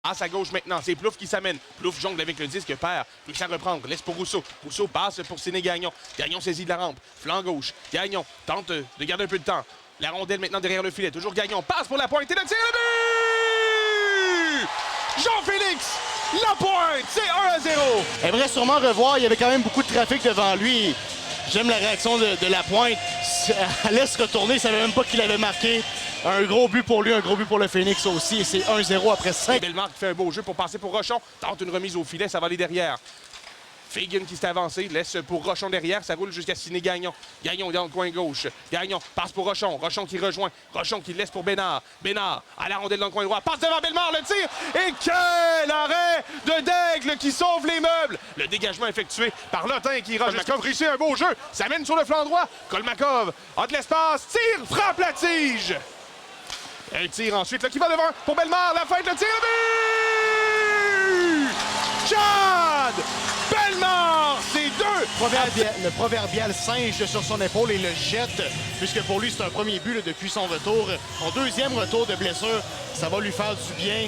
À sa gauche maintenant, c'est Plouffe qui s'amène. Plouffe jongle avec le disque, perd. Réussit à reprendre, laisse pour Rousseau. Rousseau passe pour Séné Gagnon. Gagnon saisit de la rampe. Flanc gauche. Gagnon tente de garder un peu de temps. La rondelle maintenant derrière le filet. Toujours Gagnon. Passe pour la pointe et le tir. Le but! Jean-Félix Lapointe, c'est 1-0. Aimerait sûrement revoir. Il y avait quand même beaucoup de trafic devant lui. J'aime la réaction de Lapointe. Elle laisse retourner. Il ne savait même pas qu'il avait marqué. Un gros but pour lui, un gros but pour le Phoenix aussi. Et c'est 1-0 après 5. Bellemare qui fait un beau jeu pour passer pour Rochon. Tente une remise au filet, ça va aller derrière. Fagan qui s'est avancé, laisse pour Rochon derrière, ça roule jusqu'à Séné Gagnon. Gagnon dans le coin gauche. Gagnon passe pour Rochon. Rochon qui rejoint. Rochon qui laisse pour Bénard. Bénard à la rondelle dans le coin droit. Passe devant Bellemare, le tir. Et quel arrêt de Daigle qui sauve les meubles. Le dégagement effectué par Lotin qui ira. Kolmakov réussit un beau jeu. Ça mène sur le flanc droit. Kolmakov a de l'espace. Tire, frappe la tige. Un tir ensuite là, qui va devant pour Bellemare. La fête, le tir. Le but! Chad! Bellemare, c'est 2! Le proverbial singe sur son épaule et le jette, puisque pour lui, c'est un premier but là, depuis son retour. Son deuxième retour de blessure, ça va lui faire du bien.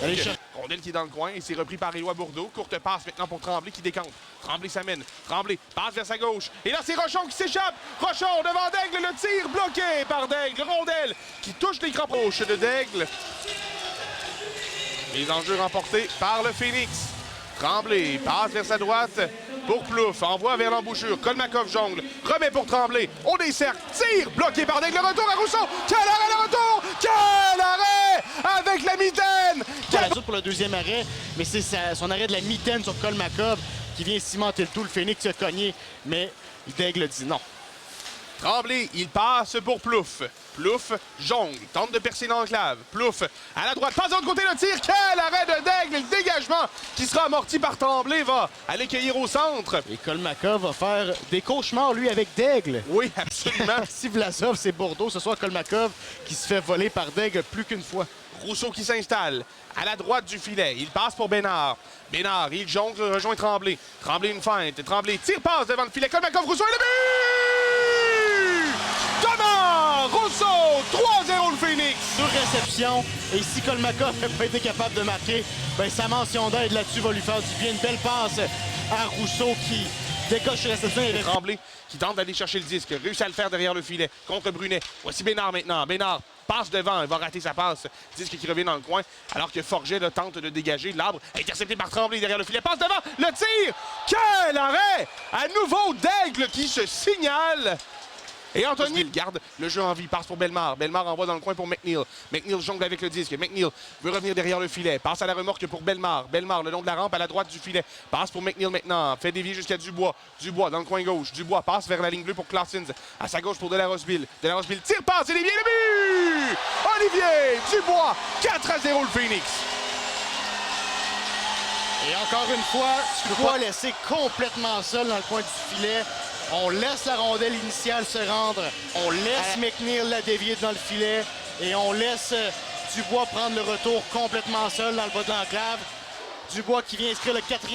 Allez, Rondelle qui est dans le coin et c'est repris par Éloi Bourdeau. Courte passe maintenant pour Tremblay qui décante. Tremblay s'amène. Tremblay passe vers sa gauche. Et là, c'est Rochon qui s'échappe. Rochon devant Daigle. Le tir bloqué par Daigle. Rondelle qui touche les crampes gauche de Daigle. Les enjeux remportés par le Phoenix. Tremblay passe vers sa droite pour Plouffe. Envoie vers l'embouchure. Kolmakov jongle. Remet pour Tremblay. On décercle. Tire bloqué par Daigle. Le retour à Rousseau. Quel arrêt le retour! Quel arrêt avec la mitaine! La doute pour le deuxième arrêt, mais c'est son arrêt de la mitaine sur Kolmakov qui vient cimenter le tout. Le Phoenix a cogné, mais Daigle dit non. Tremblay, il passe pour Plouffe. Plouffe jongle, tente de percer l'enclave. Plouffe à la droite, passe de l'autre côté le tir. Quel arrêt de Daigle! Le dégagement qui sera amorti par Tremblay va aller cueillir au centre. Et Kolmakov va faire des cauchemars, lui, avec Daigle. Oui, absolument. Si Vlasov, c'est Bordeaux, ce soir Kolmakov qui se fait voler par Daigle plus qu'une fois. Rousseau qui s'installe à la droite du filet. Il passe pour Bénard. Bénard, il jongle, rejoint Tremblay. Tremblay une feinte. Tremblay tire, passe devant le filet. Kolmakov, Rousseau et le but! Thomas Rousseau, 3-0 le Phoenix. Deux réceptions. Et si Kolmakov n'a pas été capable de marquer, ben sa mention d'aide là-dessus va lui faire du bien. Une belle passe à Rousseau qui décoche réception. Et Tremblay qui tente d'aller chercher le disque. Réussit à le faire derrière le filet contre Brunet. Voici Bénard maintenant. Bénard passe devant, il va rater sa passe. Disque qui revient dans le coin, alors que Forget là, tente de dégager. L'arbre intercepté par Tremblay derrière le filet. Passe devant, le tir! Quel arrêt! À nouveau Daigle qui se signale. Et Anthony garde le jeu en vie, passe pour Bellemare. Bellemare envoie dans le coin pour McNeil. McNeil jongle avec le disque. McNeil veut revenir derrière le filet. Passe à la remorque pour Bellemare. Bellemare le long de la rampe à la droite du filet. Passe pour McNeil maintenant. Fait dévier jusqu'à Dubois. Dubois dans le coin gauche. Dubois passe vers la ligne bleue pour Claessens. À sa gauche pour Delarosville. Delarosville tire, passe, et dévier, le but! Olivier Dubois, 4-0 le Phoenix. Et encore une fois, tu ne peux pas laisser complètement seul dans le coin du filet. On laisse la rondelle initiale se rendre. On laisse McNeil la dévier dans le filet. Et on laisse Dubois prendre le retour complètement seul dans le bas de l'enclave. Dubois qui vient inscrire le 4e.